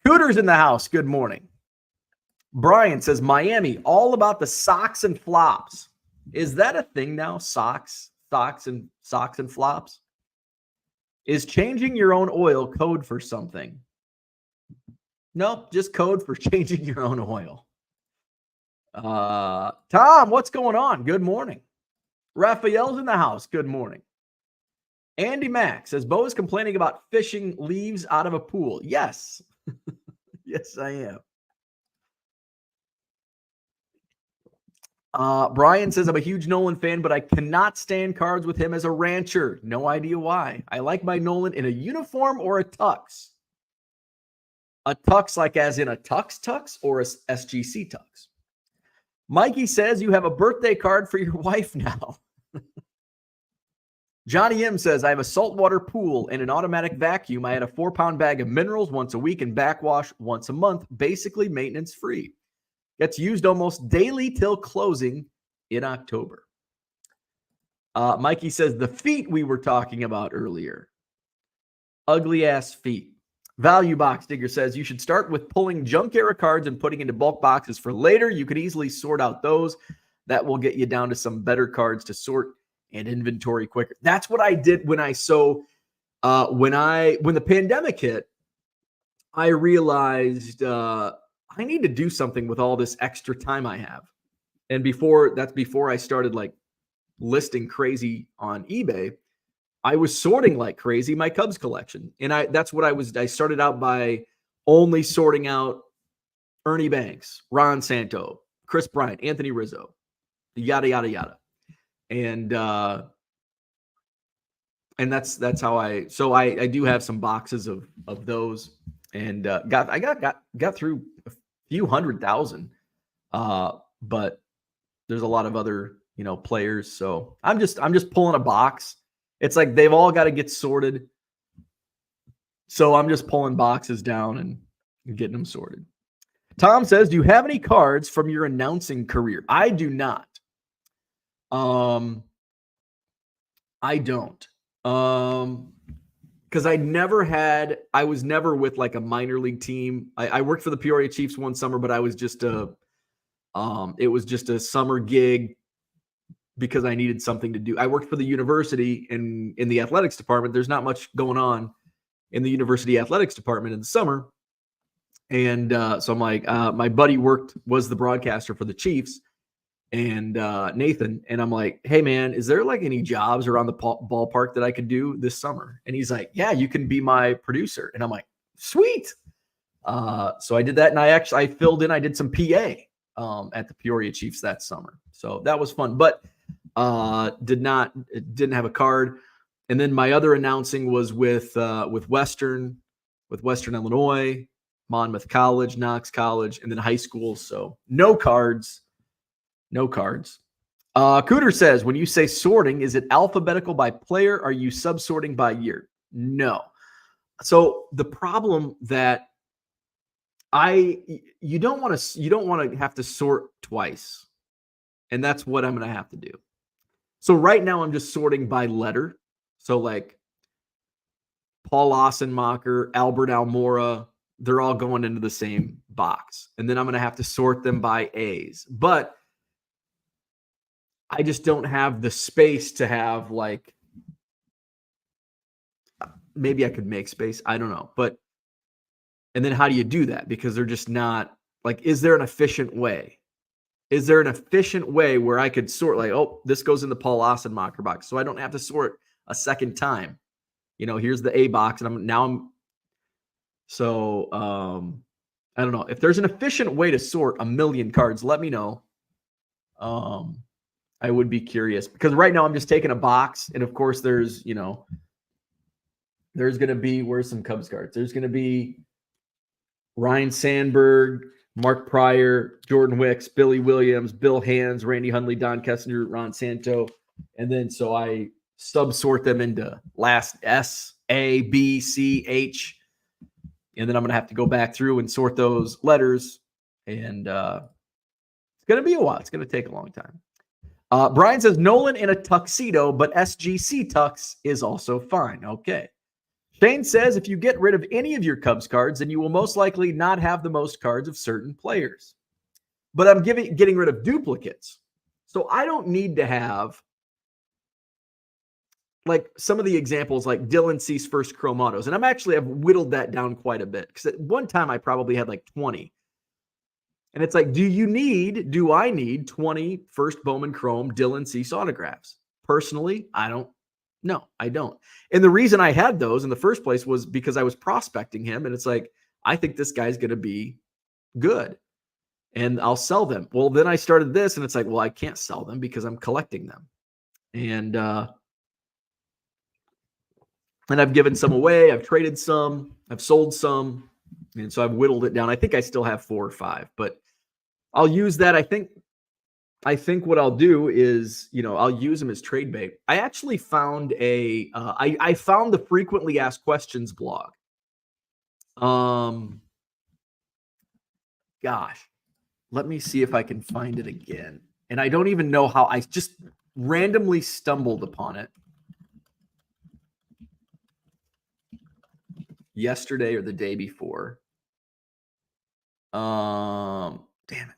[SPEAKER 1] Cooter's in the house. Good morning. Brian says, Miami, all about the socks and flops. Is that a thing now? Socks and flops? Is changing your own oil code for something? Nope, just code for changing your own oil. Tom, what's going on? Good morning. Raphael's in the house. Good morning. Andy Mack says, Bo is complaining about fishing leaves out of a pool. Yes. Yes, I am. Brian says, I'm a huge Nolan fan, but I cannot stand cards with him as a rancher. No idea why. I like my Nolan in a uniform or a tux. A tux like as in a tux or a SGC tux. Mikey says you have a birthday card for your wife now. Johnny M says, I have a saltwater pool and an automatic vacuum. I had a 4-pound bag of minerals once a week and backwash once a month, basically maintenance free. Gets used almost daily till closing in October. Mikey says, the feet we were talking about earlier. Ugly ass feet. Value Box Digger says you should start with pulling junk era cards and putting into bulk boxes for later. You could easily sort out those. That will get you down to some better cards to sort and inventory quicker. That's what I did when when the pandemic hit. I realized I need to do something with all this extra time I have. And before I started like listing crazy on eBay. I was sorting like crazy my Cubs collection. And I started out by only sorting out Ernie Banks, Ron Santo, Chris Bryant, Anthony Rizzo, yada, yada, yada. And that's how I do have some boxes of those, and got through a few 100,000. But there's a lot of other, players. So I'm just pulling a box. It's like they've all got to get sorted. So I'm just pulling boxes down and getting them sorted. Tom says, do you have any cards from your announcing career? I do not. I don't. Because I was never with like a minor league team. I worked for the Peoria Chiefs one summer, but I was just it was just a summer gig because I needed something to do. I worked for the university in the athletics department. There's not much going on in the university athletics department in the summer. And so I'm like, my buddy was the broadcaster for the Chiefs, and Nathan, and I'm like, hey man, is there like any jobs around the ballpark that I could do this summer? And he's like, yeah, you can be my producer. And I'm like, sweet. So I did that, and I filled in. I did some PA at the Peoria Chiefs that summer, so that was fun. But didn't have a card. And then my other announcing was with Western Illinois, Monmouth College, Knox College, and then high school. So no cards. Cooter says, when you say sorting, is it alphabetical by player? Are you subsorting by year? No. So the problem that you don't want to have to sort twice. And that's what I'm going to have to do. So right now I'm just sorting by letter. So like Paul Ossenmacher, Albert Almora, they're all going into the same box. And then I'm going to have to sort them by A's. But I just don't have the space to have like maybe I could make space. I don't know. But, and then how do you do that? Because they're just not like, is there an efficient way? Is there an efficient way where I could sort like, oh, this goes in the Paul Ossenmacher box, so I don't have to sort a second time? Here's the A box, and I don't know. If there's an efficient way to sort a million cards, let me know. I would be curious because right now I'm just taking a box, and of course there's going to be, where's some Cubs cards? There's going to be Ryan Sandberg, Mark Pryor, Jordan Wicks, Billy Williams, Bill Hands, Randy Hundley, Don Kessinger, Ron Santo. And then so I subsort them into last S, A, B, C, H. And then I'm going to have to go back through and sort those letters. And it's going to be a while. It's going to take a long time. Brian says Nolan in a tuxedo, but SGC tux is also fine. Okay. Shane says, if you get rid of any of your Cubs cards, then you will most likely not have the most cards of certain players. But I'm getting rid of duplicates. So I don't need to have, like some of the examples, like Dylan Cease first Chrome Autos. And I've whittled that down quite a bit. Because at one time I probably had like 20. And it's like, do I need 20 first Bowman Chrome Dylan Cease autographs? Personally, I don't. No, I don't. And the reason I had those in the first place was because I was prospecting him. And it's like, I think this guy's going to be good and I'll sell them. Well, then I started this and it's like, well, I can't sell them because I'm collecting them. And I've given some away. I've traded some. I've sold some. And so I've whittled it down. I think I still have 4 or 5, but I'll use that. I think what I'll do is, I'll use them as trade bait. I actually found I found the frequently asked questions blog. Gosh, let me see if I can find it again. And I don't even know how. I just randomly stumbled upon it yesterday or the day before. Damn it.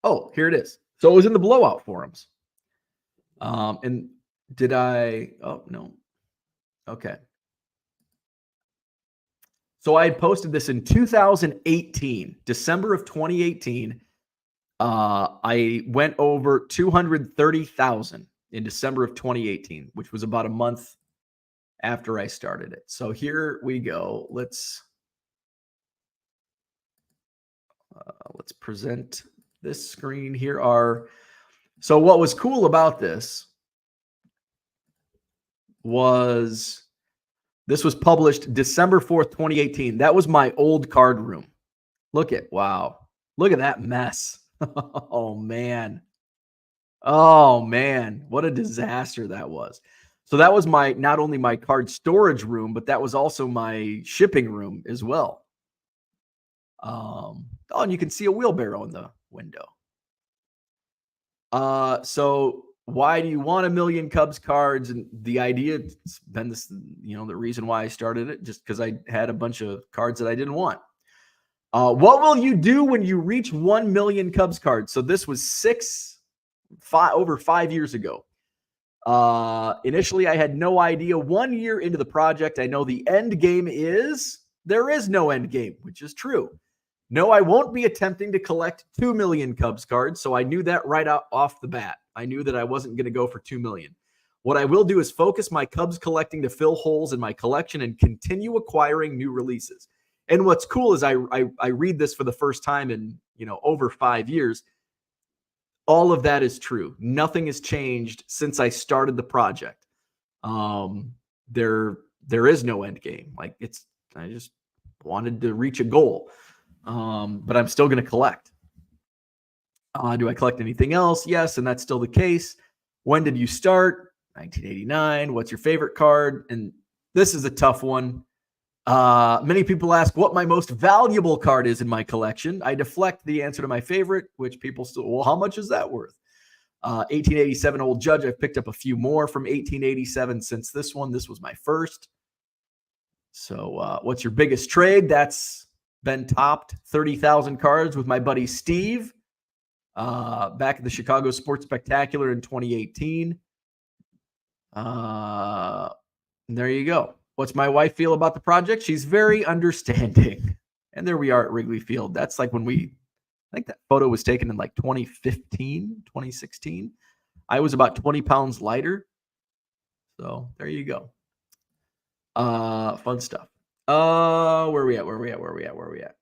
[SPEAKER 1] Oh, here it is. So it was in the blowout forums. And did I? Oh, no. Okay. So I had posted this in 2018, December of 2018. I went over 230,000 in December of 2018, which was about a month after I started it. So here we go. Let's present this screen. So what was cool about this was this was published December 4th, 2018. That was my old card room. Look at that mess. Oh man, what a disaster that was. So that was not only my card storage room, but that was also my shipping room as well. And you can see a wheelbarrow in the window. So why do you want a million Cubs cards? And the idea, it's been this, the reason why I started it, just because I had a bunch of cards that I didn't want. What will you do when you reach 1 million Cubs cards? So this was over 5 years ago. Initially, I had no idea. 1 year into the project, I know the end game is there is no end game, which is true. No, I won't be attempting to collect 2 million Cubs cards. So I knew that right off the bat. I knew that I wasn't going to go for 2 million. What I will do is focus my Cubs collecting to fill holes in my collection and continue acquiring new releases. And what's cool is I read this for the first time in, over 5 years. All of that is true. Nothing has changed since I started the project. There is no end game. I just wanted to reach a goal. But I'm still going to collect. Do I collect anything else? Yes, and that's still the case. When did you start? 1989. What's your favorite card? And this is a tough one. Many people ask what my most valuable card is in my collection. I deflect the answer to my favorite, which people still, well, how much is that worth? 1887 Old Judge. I've picked up a few more from 1887 since this one. This was my first. So what's your biggest trade? That's been topped 30,000 cards with my buddy Steve back at the Chicago Sports Spectacular in 2018. And there you go. What's my wife feel about the project? She's very understanding. And there we are at Wrigley Field. That's like when I think that photo was taken in like 2015, 2016. I was about 20 pounds lighter. So there you go. Fun stuff. Where are we at?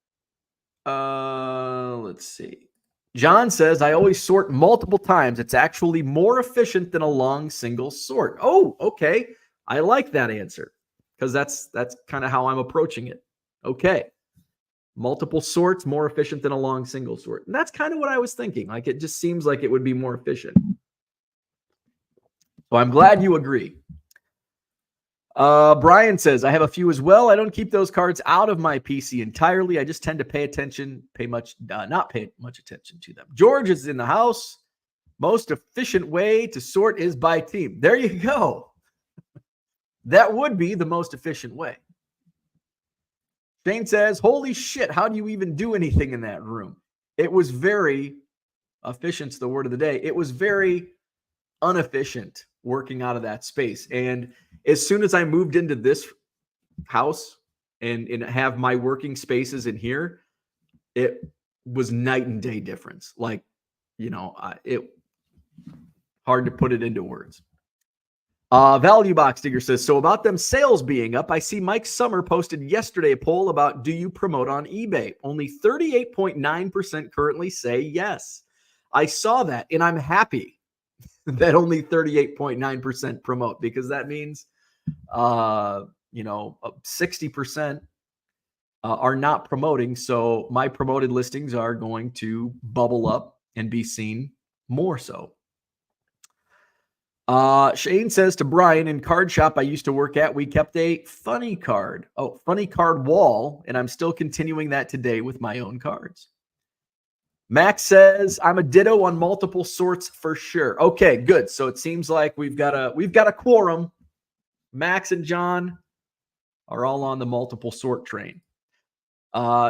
[SPEAKER 1] Let's see. John says, I always sort multiple times. It's actually more efficient than a long single sort. Oh, okay. I like that answer because that's kind of how I'm approaching it. Okay. Multiple sorts, more efficient than a long single sort. And that's kind of what I was thinking. Like, it just seems like it would be more efficient. So I'm glad you agree. Brian says, I have a few as well. I don't keep those cards out of my PC entirely. I just tend to not pay much attention to them. George is in the house. Most efficient way to sort is by team. There you go. That would be the most efficient way. Shane says, holy shit, how do you even do anything in that room? It was very, efficient's the word of the day. It was very inefficient working out of that space. And as soon as I moved into this house and have my working spaces in here, it was night and day difference. Like, it hard to put it into words. Value Box Digger says, so about them sales being up, I see Mike Summer posted yesterday a poll about do you promote on eBay? Only 38.9% currently say yes. I saw that and I'm happy that only 38.9% promote, because that means 60% are not promoting. So my promoted listings are going to bubble up and be seen more so. Shane says to Brian, in card shop I used to work at, we kept a funny card wall, and I'm still continuing that today with my own cards. Max says, I'm a ditto on multiple sorts for sure. Okay, good. So it seems like we've got a quorum. Max and John are all on the multiple sort train.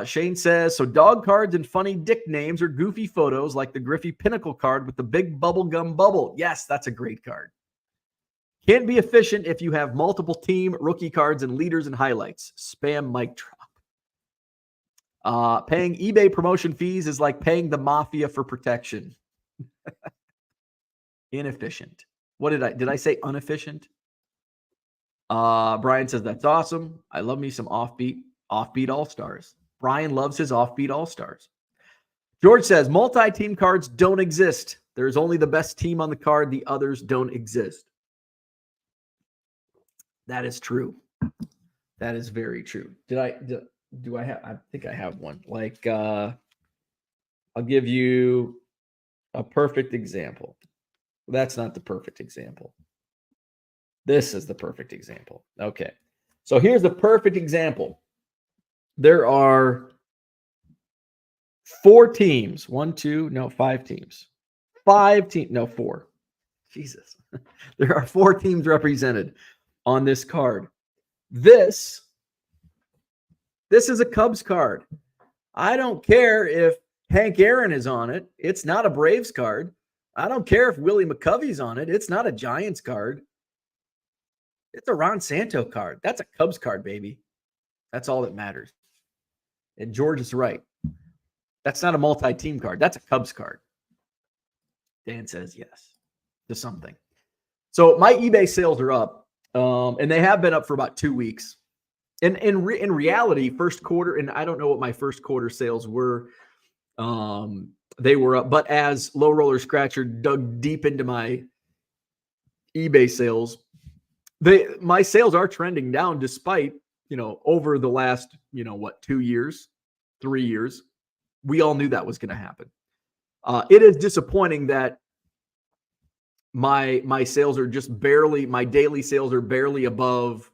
[SPEAKER 1] Shane says, so dog cards and funny dick names or goofy photos like the Griffey Pinnacle card with the big bubblegum bubble. Yes, that's a great card. Can't be efficient if you have multiple team, rookie cards, and leaders and highlights. Spam mic drop. Paying eBay promotion fees is like paying the mafia for protection. Inefficient. What did I say inefficient? Brian says, that's awesome. I love me some offbeat all-stars. Brian loves his offbeat all-stars. George says, multi-team cards don't exist. There's only the best team on the card. The others don't exist. That is true. That is very true. Do I have, I think I have one. Like, I'll give you a perfect example. That's not the perfect example. This is the perfect example. Okay. So here's the perfect example. There are 4 teams. 4 teams. 4. Jesus. There are 4 teams represented on this card. This is a Cubs card. I don't care if Hank Aaron is on it. It's not a Braves card. I don't care if Willie McCovey's on it. It's not a Giants card. It's a Ron Santo card. That's a Cubs card, baby. That's all that matters. And George is right. That's not a multi-team card. That's a Cubs card. Dan says yes to something. So my eBay sales are up, and they have been up for about 2 weeks. And in reality, first quarter, and I don't know what my first quarter sales were. They were up, but as Low Roller Scratcher dug deep into my eBay sales, my sales are trending down despite, over the last, 2 years, 3 years, we all knew that was going to happen. It is disappointing that my sales are just barely, my daily sales are barely above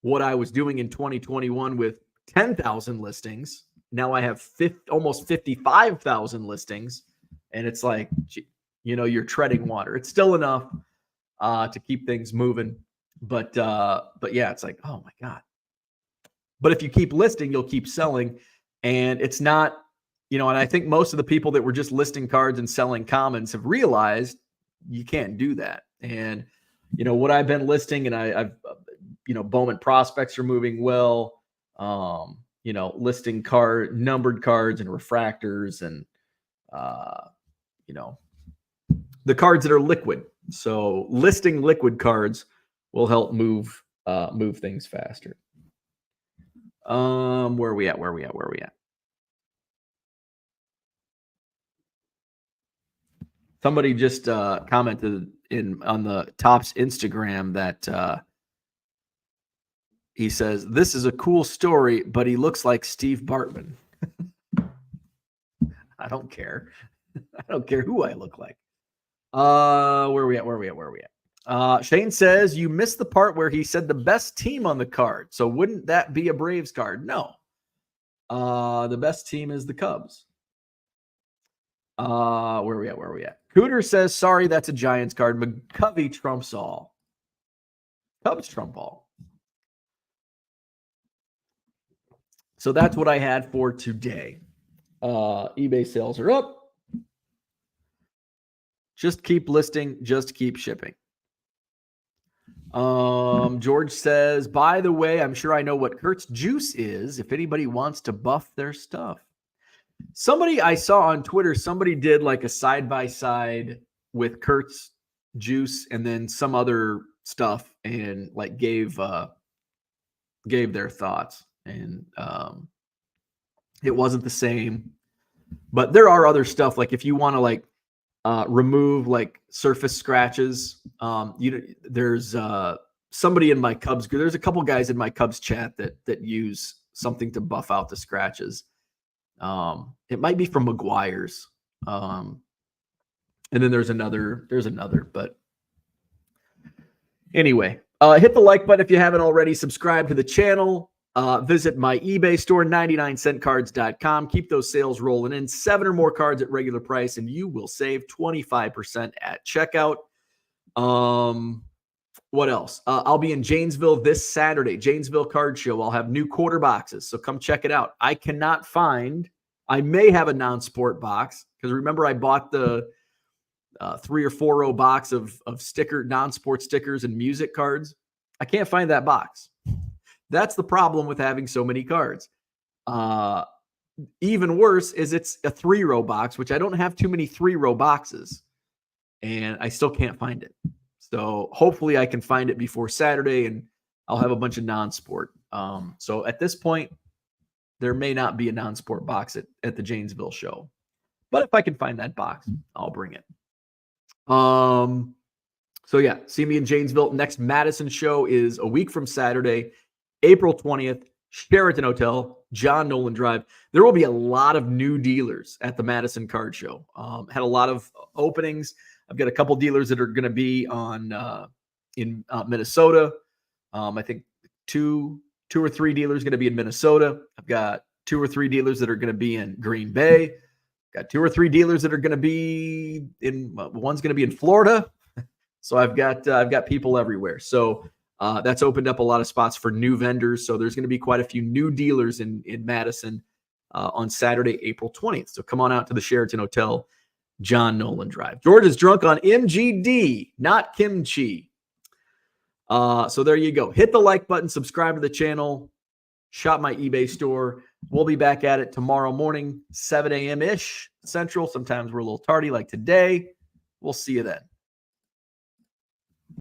[SPEAKER 1] what I was doing in 2021 with 10,000 listings. Now I have almost 55,000 listings, and it's like, you're treading water. It's still enough to keep things moving. But yeah, it's like, oh my God. But if you keep listing, you'll keep selling. And it's not, and I think most of the people that were just listing cards and selling commons have realized you can't do that. And, what I've been listing, and I've Bowman prospects are moving well. Listing numbered cards and refractors and the cards that are liquid. So listing liquid cards will help move things faster. Where are we at? Somebody just commented on the Topps Instagram that he says, "This is a cool story, but he looks like Steve Bartman." I don't care. I don't care who I look like. Where are we at? Shane says, "You missed the part where he said the best team on the card. So wouldn't that be a Braves card?" No. The best team is the Cubs. Where are we at? Cooter says, "Sorry, that's a Giants card. McCovey trumps all." Cubs trump all. So that's what I had for today. eBay sales are up. Just keep listing, just keep shipping. George says, "By the way, I'm sure I know what Kurt's juice is if anybody wants to buff their stuff." Somebody I saw on Twitter, somebody did like a side-by-side with Kurt's juice and then some other stuff and like gave their thoughts. And it wasn't the same. But there are other stuff, like if you want to like remove like surface scratches, there's somebody in my Cubs group. There's a couple guys in my Cubs chat that use something to buff out the scratches. It might be from McGuire's. And then there's another, but anyway, hit the like button if you haven't already. Subscribe to the channel. Visit my eBay store, 99centcards.com. Keep those sales rolling in. 7 or more cards at regular price, and you will save 25% at checkout. What else? I'll be in Janesville this Saturday, Janesville Card Show. I'll have new quarter boxes, so come check it out. I cannot find, I may have a non-sport box, because remember I bought the 3 or 4 row box of non-sport stickers and music cards. I can't find that box. That's the problem with having so many cards. Even worse is it's a 3 row box, which I don't have too many 3 row boxes, and I still can't find it. So hopefully I can find it before Saturday, and I'll have a bunch of non-sport. So at this point, there may not be a non-sport box at the Janesville show. But if I can find that box, I'll bring it. So yeah, see me in Janesville. Next Madison show is a week from Saturday, April 20th, Sheraton Hotel, John Nolan Drive. There will be a lot of new dealers at the Madison Card Show. Had a lot of openings. I've got a couple dealers that are going to be in Minnesota. I think two or three dealers going to be in Minnesota. I've got 2 or 3 dealers that are going to be in Green Bay. Got 2 or 3 dealers that are going to be in. One's going to be in Florida. So I've got people everywhere. So that's opened up a lot of spots for new vendors. So there's going to be quite a few new dealers in Madison on Saturday, April 20th. So come on out to the Sheraton Hotel, John Nolan Drive. George is drunk on MGD, not kimchi. So there you go. Hit the like button, subscribe to the channel, shop my eBay store. We'll be back at it tomorrow morning, 7 a.m. ish Central. Sometimes we're a little tardy like today. We'll see you then.